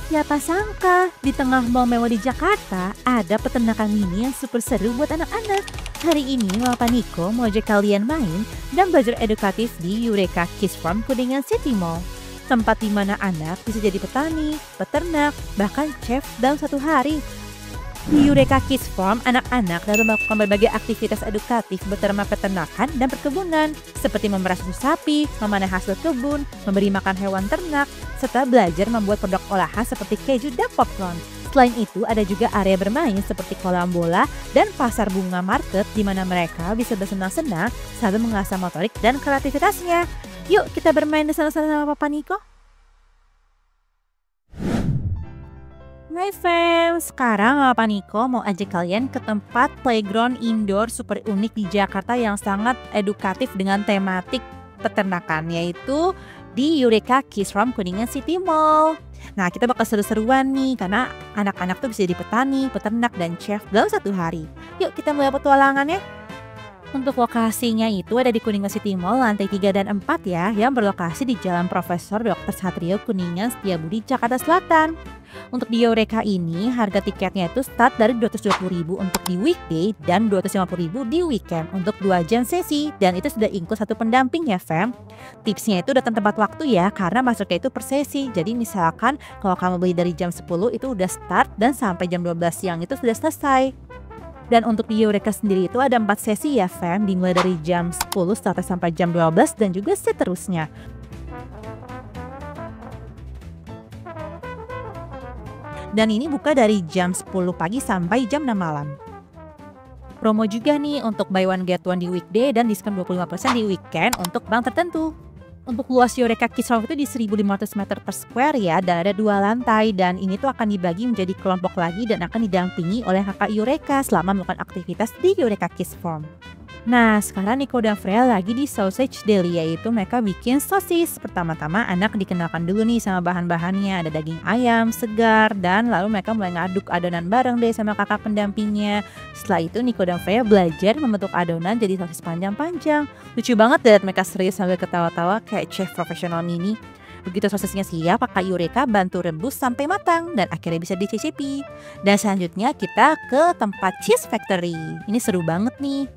Siapa sangka, di tengah mall mewah di Jakarta, ada peternakan mini yang super seru buat anak-anak. Hari ini, Mama Niko mau ajak kalian main dan belajar edukatif di Eureka Kids Farm Kuningan City Mall. Tempat di mana anak bisa jadi petani, peternak, bahkan chef dalam satu hari. Di Eureka Kids Farm, anak-anak dapat melakukan berbagai aktivitas edukatif beternak peternakan dan perkebunan, seperti memerah susu sapi, memanen hasil kebun, memberi makan hewan ternak, serta belajar membuat produk olahan seperti keju dan popcorn. Selain itu, ada juga area bermain seperti kolam bola dan pasar bunga market di mana mereka bisa bersenang-senang sambil mengasah motorik dan kreativitasnya. Yuk kita bermain di sana-sana sama Papa Niko. Hai fam, sekarang Papa Niko mau ajak kalian ke tempat playground indoor super unik di Jakarta yang sangat edukatif dengan tematik peternakan, yaitu di Eureka Kids Farm Kuningan City Mall. Nah, kita bakal seru-seruan nih karena anak-anak tuh bisa jadi petani, peternak, dan chef dalam satu hari. Yuk kita mulai petualangannya. Untuk lokasinya itu ada di Kuningan City Mall lantai 3 dan 4 ya, yang berlokasi di Jalan Profesor Dr. Satrio Kuningan Setiabudi, Jakarta Selatan. Untuk di Eureka ini, harga tiketnya itu start dari 220.000 untuk di weekday dan 250.000 di weekend untuk 2 jam sesi. Dan itu sudah include satu pendamping ya fam. Tipsnya itu datang tepat waktu ya, karena masuknya itu per sesi. Jadi misalkan kalau kamu beli dari jam 10 itu udah start dan sampai jam 12 siang itu sudah selesai. Dan untuk di Eureka sendiri itu ada 4 sesi ya fam, dimulai dari jam 10 sampai jam 12 dan juga seterusnya. Dan ini buka dari jam 10 pagi sampai jam 6 malam. Promo juga nih untuk buy one get one di weekday dan diskon 25% di weekend untuk bank tertentu. Untuk luas Eureka Kids Farm itu di 1.500 meter per square ya, dan ada 2 lantai. Dan ini tuh akan dibagi menjadi kelompok lagi dan akan didampingi oleh kakak Eureka selama melakukan aktivitas di Eureka Kids Farm. Nah, sekarang Niko dan Freya lagi di Sausage Deli, yaitu mereka bikin sosis. Pertama-tama anak dikenalkan dulu nih sama bahan-bahannya. Ada daging ayam segar dan lalu mereka mulai ngaduk adonan bareng deh sama kakak pendampingnya. Setelah itu Niko dan Freya belajar membentuk adonan jadi sosis panjang-panjang. Lucu banget deh mereka serius sambil ketawa-tawa kayak chef profesional mini. Begitu sosisnya siap, kakak Eureka bantu rebus sampai matang dan akhirnya bisa dicicipi. Dan selanjutnya kita ke tempat cheese factory. Ini seru banget nih.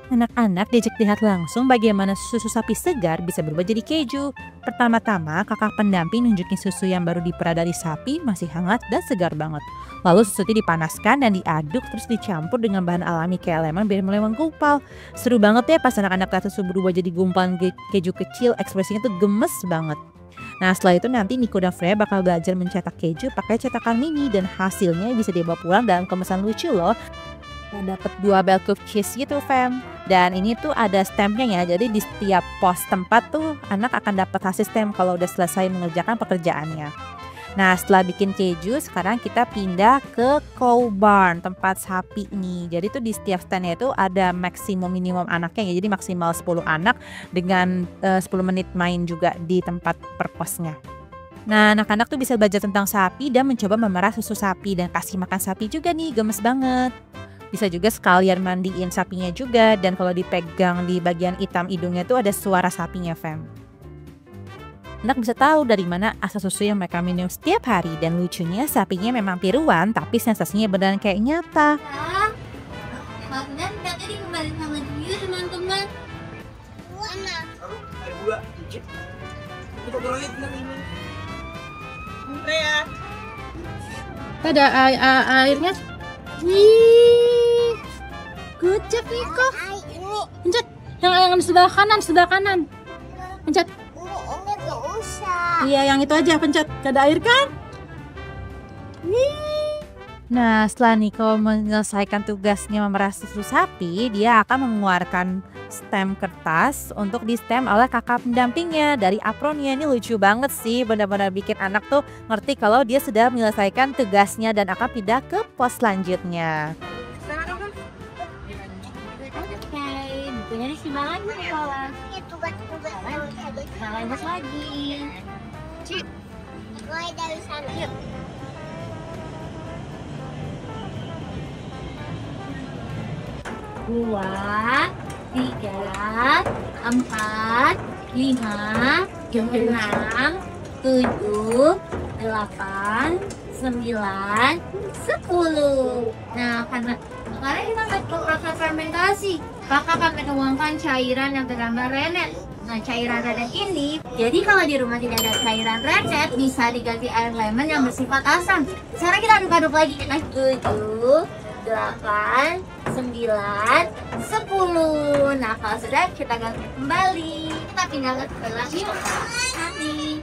Anak-anak diajak lihat langsung bagaimana susu sapi segar bisa berubah jadi keju. Pertama-tama kakak pendamping nunjukin susu yang baru diperah dari sapi masih hangat dan segar banget. Lalu susunya dipanaskan dan diaduk terus dicampur dengan bahan alami kayak lemon biar mulai menggumpal. Seru banget ya pas anak-anak lihat susu berubah jadi gumpalan keju kecil, ekspresinya tuh gemes banget. Nah setelah itu nanti Niko dan Freya bakal belajar mencetak keju pakai cetakan mini dan hasilnya bisa dibawa pulang dalam kemasan lucu loh. Dapat 2 bell cooked cheese gitu fam. Dan ini tuh ada stampnya ya, jadi di setiap pos tempat tuh anak akan dapat hasil stamp kalau udah selesai mengerjakan pekerjaannya. Nah setelah bikin keju, sekarang kita pindah ke cow barn, tempat sapi nih. Jadi tuh di setiap standnya itu ada maksimum minimum anaknya ya, jadi maksimal 10 anak dengan 10 menit main juga di tempat per posnya. Nah anak-anak tuh bisa belajar tentang sapi dan mencoba memerah susu sapi dan kasih makan sapi juga nih, gemes banget. Bisa juga sekalian mandiin sapinya juga, dan kalau dipegang di bagian hitam hidungnya tuh ada suara sapinya fam. Anak bisa tahu dari mana asal susu yang mereka minum setiap hari, dan lucunya sapinya memang tiruan tapi sensasinya beneran kayak nyata. Magdan tadi kembali sama dia teman-teman. Mana? Ada dua. Kita boleh bilang ini. Ya. Ada airnya. Wih, good job Niko. Pencet yang sebelah kanan, pencet. Ini gak usah. Iya, yang itu aja pencet. Ada air kan? Wih. Nah setelah Niko menyelesaikan tugasnya memerah susu sapi, dia akan mengeluarkan stem kertas untuk di stem oleh kakak pendampingnya dari apronnya. Ini lucu banget sih, benar-benar bikin anak tuh ngerti kalau dia sudah menyelesaikan tugasnya dan akan pindah ke pos selanjutnya. Oke, bukunya di sebelah sekolah. Ini tugas-tugas lanjut lagi. Cip, mulai dari sana. Yuk. 2, 3, 4, 5, 6, 7, 8, 9, 10. Nah, karena sekarang kita mau proses fermentasi, maka akan menuangkan cairan yang tergambar rennet. Nah, cairan rennet ini, jadi kalau di rumah tidak ada cairan rennet, bisa diganti air lemon yang bersifat asam. Sekarang kita aduk-aduk lagi. 7, 8, 9, 10. Nah, kalau sudah kita ganti kembali. Kita tinggal gelas sapi.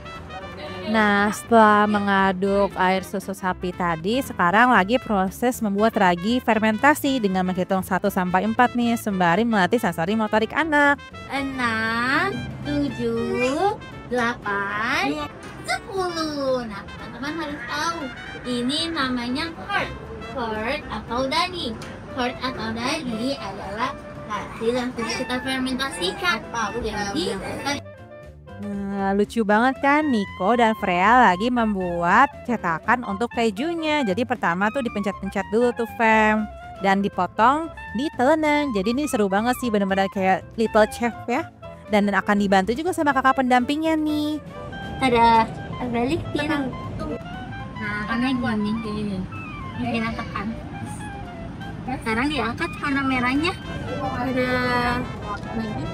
Nah, setelah mengaduk air susu sapi tadi, sekarang lagi proses membuat ragi fermentasi dengan menghitung 1 sampai 4 nih, sembari melatih sensori motorik anak. 6, 7, 8, 10. Nah, teman-teman harus tahu, ini namanya quart. Quart atau dani. Quart atau dani adalah hasil yang sudah kita fermentasikan. Jadi, Nah, lucu banget kan, Nico dan Freya lagi membuat cetakan untuk kejunya. Jadi pertama tuh dipencet-pencet dulu tuh Fem, dan dipotong, diteleneng. Jadi ini seru banget sih, bener-bener kayak little chef ya. Dan akan dibantu juga sama kakak pendampingnya nih. ada balik pirang. Nah, karena gini, kita tekan. Sekarang diangkat warna merahnya. Ada lagi.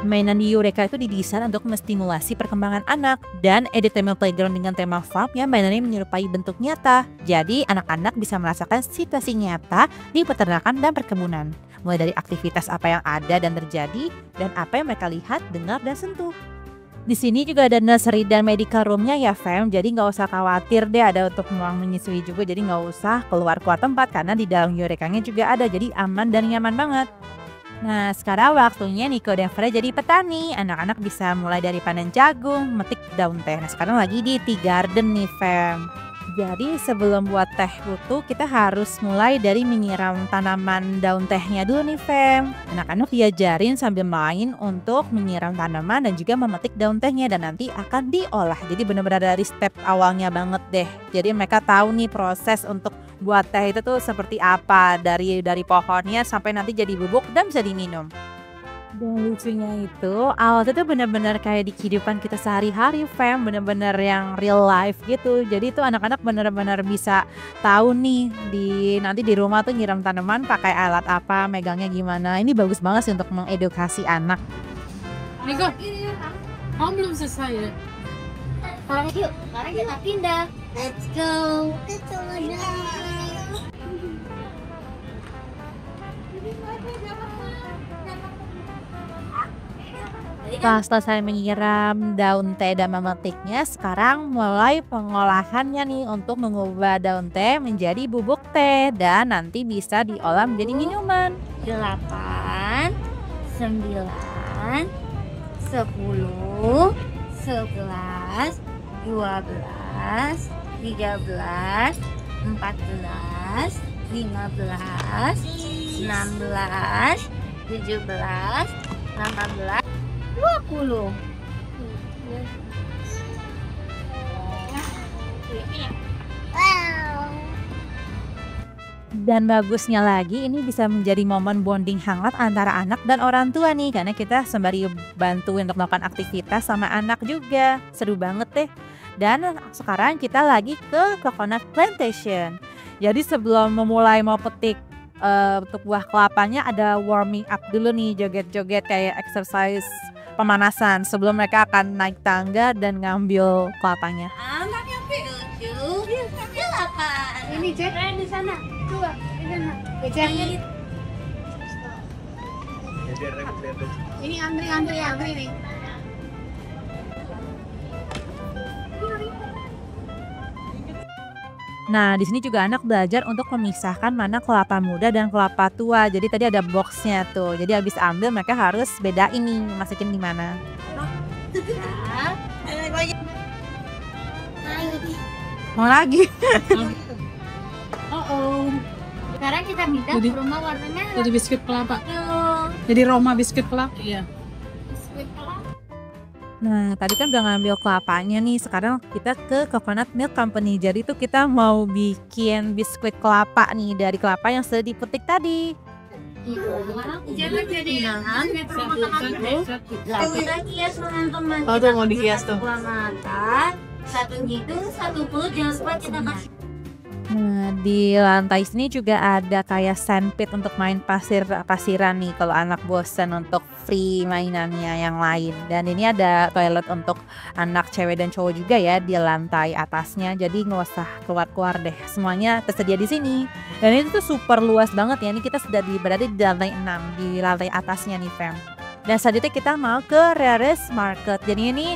Mainan di Eureka itu didesain untuk menstimulasi perkembangan anak, dan Edutainment Playground dengan tema farm yang mainannya menyerupai bentuk nyata. Jadi anak-anak bisa merasakan situasi nyata di peternakan dan perkebunan. Mulai dari aktivitas apa yang ada dan terjadi, dan apa yang mereka lihat, dengar, dan sentuh. Di sini juga ada nursery dan medical roomnya ya Fem, jadi nggak usah khawatir deh, ada untuk ruang menyusui juga, jadi nggak usah keluar tempat karena di dalam Eurekanya juga ada, jadi aman dan nyaman banget. Nah, sekarang waktunya Nico dan Freya jadi petani. Anak-anak bisa mulai dari panen jagung, metik daun teh. Nah, sekarang lagi di tea garden nih, Fem. Jadi sebelum buat teh butuh, kita harus mulai dari menyiram tanaman daun tehnya dulu nih, Fem. Anak-anak diajarin sambil main untuk menyiram tanaman dan juga memetik daun tehnya, dan nanti akan diolah. Jadi benar-benar dari step awalnya banget deh. Jadi mereka tahu nih proses untuk buat teh itu tuh seperti apa, dari pohonnya sampai nanti jadi bubuk dan bisa diminum. Dan lucunya itu awalnya tuh bener-bener kayak di kehidupan kita sehari-hari Fem, bener-bener yang real life gitu. Jadi tuh anak-anak bener-bener bisa tahu nih nanti di rumah tuh nyiram tanaman pakai alat apa, megangnya gimana. Ini bagus banget sih untuk mengedukasi anak. Nico, kamu belum selesai ya? Yuk, sekarang kita pindah. Let's go. Setelah selesai menyiram daun teh dan memetiknya, sekarang mulai pengolahannya nih untuk mengubah daun teh menjadi bubuk teh dan nanti bisa diolah menjadi minuman. 8, 9, 10, 11, 12, 13, 14, 15, 16, 17, 18, 20. Dan bagusnya lagi, ini bisa menjadi momen bonding hangat antara anak dan orang tua nih, karena kita sembari bantu untuk melakukan aktivitas sama anak juga. Seru banget deh. Dan sekarang kita lagi ke coconut plantation. Jadi sebelum memulai mau petik untuk buah kelapanya, ada warming up dulu nih, joget-joget kayak exercise pemanasan sebelum mereka akan naik tangga dan ngambil kelapanya. Anak yang 7, 8. Ini Jack di sana. Dua di sana. Jacknya Ini antri nih. Nah, di sini juga anak belajar untuk memisahkan mana kelapa muda dan kelapa tua. Jadi tadi ada boxnya tuh. Jadi habis ambil mereka harus bedain nih, masukin di mana. Mau lagi? Oh. Sekarang kita pindah ke rumah warna merah. Jadi biskuit kelapa. Yuk, Jadi Roma biskuit kelapa. Iya. biskuit kelapa. Nah, tadi kan udah ngambil kelapanya nih, sekarang kita ke Coconut Milk Company. Jadi tuh kita mau bikin biskuit kelapa nih dari kelapa yang sudah dipetik tadi. Jangan jadi kita hias teman-teman. Oh, tuh mau dihias tuh. Dua mata, satu hidung, satu mulut. Jangan lupa kita kasih. Nah, di lantai sini juga ada kayak sandpit untuk main pasiran nih kalau anak bosan untuk free mainannya yang lain. Dan ini ada toilet untuk anak cewek dan cowok juga ya di lantai atasnya. Jadi nggak usah keluar-keluar deh. Semuanya tersedia di sini. Dan ini tuh super luas banget ya. Ini kita sudah berada di lantai 6, di lantai atasnya nih fam. Dan selanjutnya kita mau ke Rares Market. Jadi ini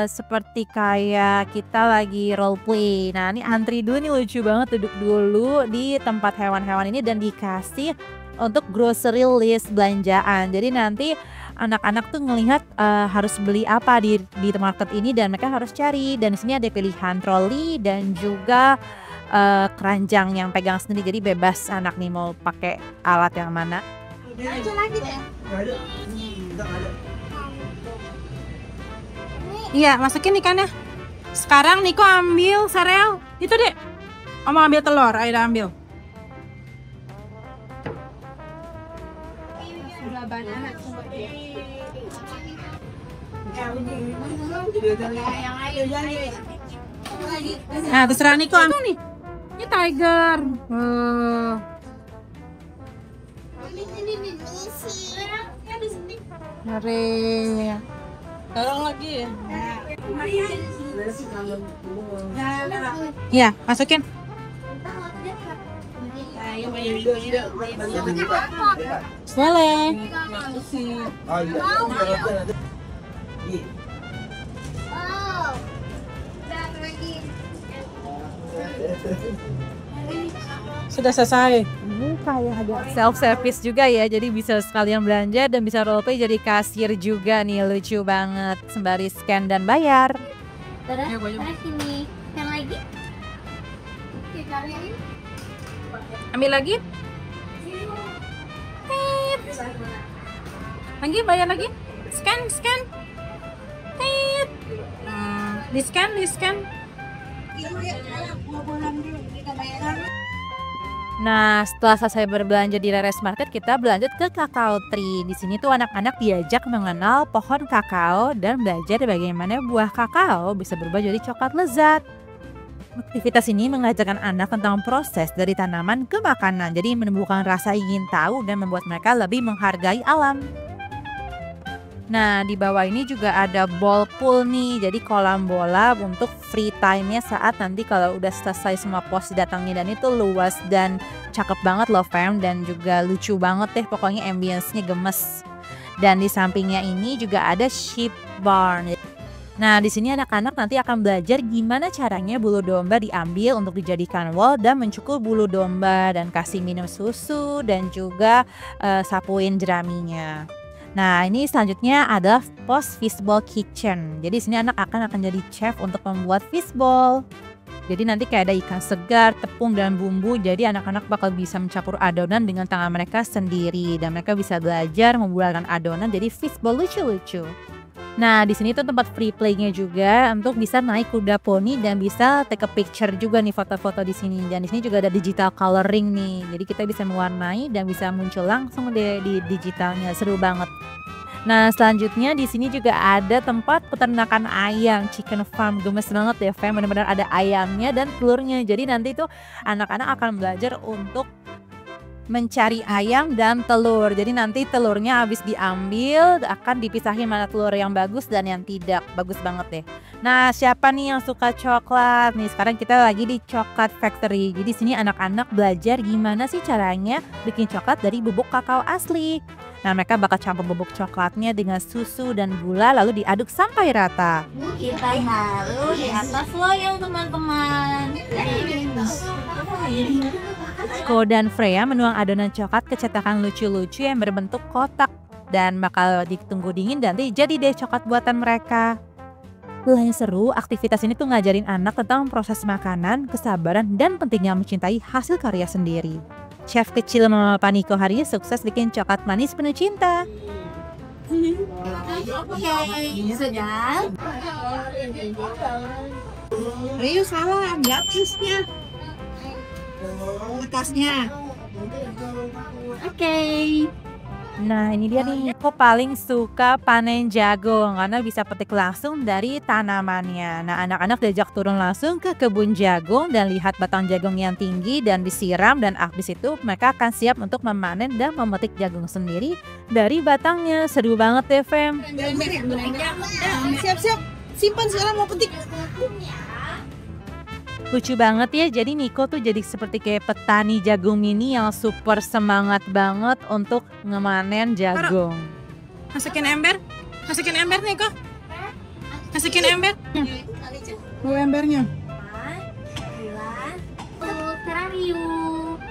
seperti kayak kita lagi role play. Nah ini antri dulu nih, lucu banget, duduk dulu di tempat hewan-hewan ini dan dikasih untuk grocery list belanjaan. Jadi nanti anak-anak tuh ngelihat harus beli apa di market ini dan mereka harus cari. Dan di sini ada pilihan troli dan juga keranjang yang pegang sendiri. Jadi bebas anak nih mau pakai alat yang mana. Lanjut lagi deh. Iya, masukin ikannya. Sekarang Niko ambil sereal. Itu deh. Oma ambil telur, Aida ambil. Nah, terserah Niko ambil nih. Ini tiger. Hari. Tolong lagi ya. Iya, masukin. Boleh. Sudah selesai. Ini kayak agak self service juga ya, jadi bisa sekalian belanja dan bisa roleplay jadi kasir juga nih, lucu banget sembari scan dan bayar. Terus, sini. Yang lagi? Kita lagi. Ambil lagi. Lagi bayar lagi. Scan. Di scan. Nah, setelah selesai berbelanja di Rares Market, kita berlanjut ke Kakao Tree. Di sini tuh anak-anak diajak mengenal pohon kakao dan belajar bagaimana buah kakao bisa berubah jadi coklat lezat. Aktivitas ini mengajarkan anak tentang proses dari tanaman ke makanan. Jadi menumbuhkan rasa ingin tahu dan membuat mereka lebih menghargai alam. Nah, di bawah ini juga ada ball pool nih, jadi kolam bola untuk free time-nya saat nanti kalau udah selesai semua pos didatangi. Dan itu luas dan cakep banget loh fam, dan juga lucu banget deh, pokoknya ambience-nya gemes. Dan di sampingnya ini juga ada sheep barn. Nah, di sini anak-anak nanti akan belajar gimana caranya bulu domba diambil untuk dijadikan wol dan mencukur bulu domba dan kasih minum susu dan juga sapuin jeraminya. Nah, ini selanjutnya adalah pos fishball kitchen. Jadi sini anak akan jadi chef untuk membuat fishball. Jadi nanti kayak ada ikan segar, tepung dan bumbu. Jadi anak-anak bakal bisa mencampur adonan dengan tangan mereka sendiri dan mereka bisa belajar membuatkan adonan jadi fishball lucu-lucu. Nah, di sini tuh tempat free play-nya juga untuk bisa naik kuda poni dan bisa take a picture juga nih, foto-foto di sini. Dan di sini juga ada digital coloring nih. Jadi kita bisa mewarnai dan bisa muncul langsung di digitalnya. Seru banget. Nah, selanjutnya di sini juga ada tempat peternakan ayam, chicken farm. Gemes banget ya, fam. Benar-benar ada ayamnya dan telurnya. Jadi nanti tuh anak-anak akan belajar untuk mencari ayam dan telur. Jadi nanti telurnya habis diambil akan dipisahin mana telur yang bagus dan yang tidak. Bagus banget deh. Nah, siapa nih yang suka coklat? Nih, sekarang kita lagi di Coklat Factory. Jadi sini anak-anak belajar gimana sih caranya bikin coklat dari bubuk kakao asli. Nah, mereka bakal campur bubuk coklatnya dengan susu dan gula lalu diaduk sampai rata. Kita taruh di atas loyang, teman-teman. Ko dan Freya menuang adonan coklat ke cetakan lucu-lucu yang berbentuk kotak dan bakal ditunggu dingin dan nanti jadi deh coklat buatan mereka. Yang seru, aktivitas ini tuh ngajarin anak tentang proses makanan, kesabaran, dan pentingnya mencintai hasil karya sendiri. Chef kecil Mama Paniko hari ini sukses bikin coklat manis penuh cinta. Oke, sudah. Rio salah, di atasnya. Atasnya. Oke. Nah ini dia nih, aku paling suka panen jagung karena bisa petik langsung dari tanamannya. Nah anak-anak diajak turun langsung ke kebun jagung dan lihat batang jagung yang tinggi dan disiram, dan habis itu mereka akan siap untuk memanen dan memetik jagung sendiri dari batangnya. Seru banget deh Fem. Siap-siap, simpan sekarang mau petik. Lucu banget ya, jadi Niko tuh jadi seperti kayak petani jagung mini yang super semangat banget untuk ngemanen jagung. Masukin ember nih kok. Masukin ember. Mau embernya? Terarium.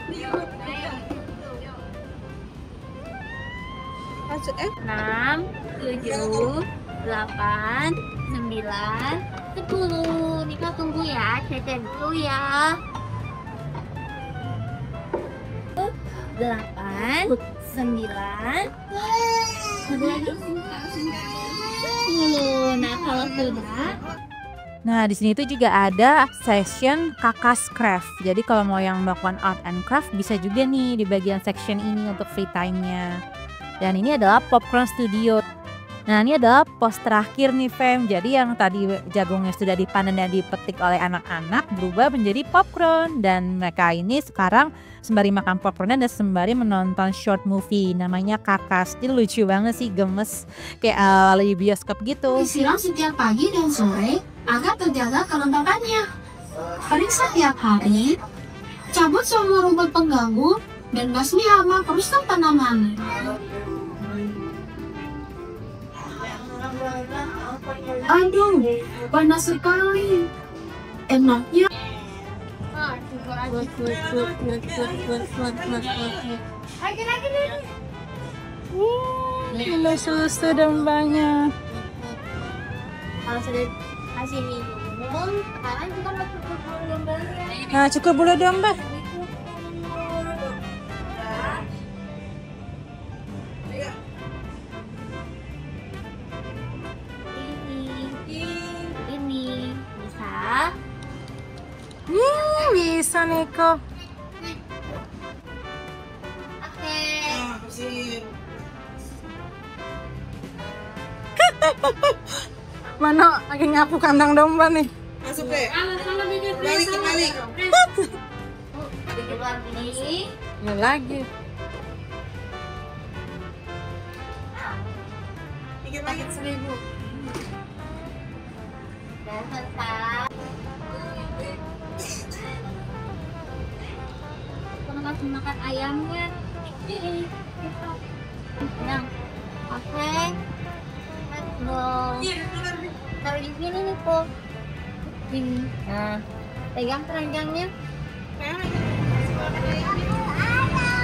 6, 7, 8, 9, 10. Nika tunggu ya, cecek dulu ya. 8, 9, 10. Nah kalau sudah, Nah di sini tuh juga ada session Kakas Craft. Jadi kalau mau yang melakukan art and craft bisa juga nih di bagian section ini untuk free time-nya. Dan ini adalah Popcorn Studio. Nah ini adalah pos terakhir nih Fem. Jadi yang tadi jagungnya sudah dipanen dan dipetik oleh anak-anak berubah menjadi popcorn. Dan mereka ini sekarang sembari makan popcorn dan sembari menonton short movie namanya Kakas. Jadi lucu banget sih, gemes kayak lagi bioskop gitu. Disiram setiap pagi dan sore agar terjaga kelembapannya. Periksa tiap hari, cabut semua rumput pengganggu, dan basmi hama perusak tanaman. Aduh, panas sekali. Enaknya Ini susu dombanya. kalau sudah kasih minum, sekarang kita mau cukup gambarnya. Nah cukup bulu domba. Ini bisa. Bisa Niko. Oke. Mana lagi nyapu kandang domba nih. Masuk deh. Balik. Dikit lagi. Ya lagi. Dikit lagi 1000. Dan selesai. Kita kasih makan ayamnya. Yang oke. Taruh di sini nih kok. Ini. Nah, pegang keranjangnya.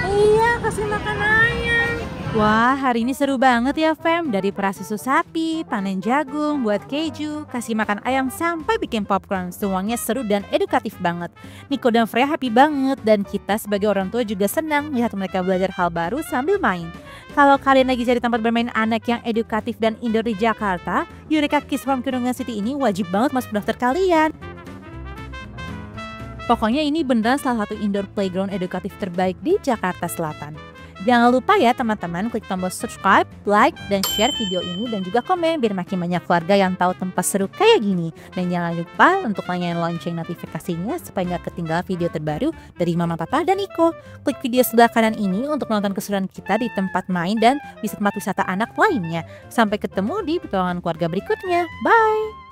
Iya kasih makan ayam. Wah hari ini seru banget ya Fem. Dari prasusu sapi, panen jagung, buat keju, kasih makan ayam sampai bikin popcorn. Semuanya seru dan edukatif banget. Niko dan Freya happy banget dan kita sebagai orang tua juga senang lihat mereka belajar hal baru sambil main. Kalau kalian lagi cari tempat bermain anak yang edukatif dan indoor di Jakarta, Eureka Kids Farm Kidungan City ini wajib banget masuk daftar kalian. Pokoknya ini beneran salah satu indoor playground edukatif terbaik di Jakarta Selatan. Jangan lupa ya teman-teman klik tombol subscribe, like, dan share video ini dan juga komen biar makin banyak keluarga yang tahu tempat seru kayak gini. Dan jangan lupa untuk nyalain lonceng notifikasinya supaya nggak ketinggalan video terbaru dari Mama, Papa, dan Iko. Klik video sebelah kanan ini untuk nonton keseruan kita di tempat main dan di tempat wisata anak lainnya. Sampai ketemu di petualangan keluarga berikutnya. Bye!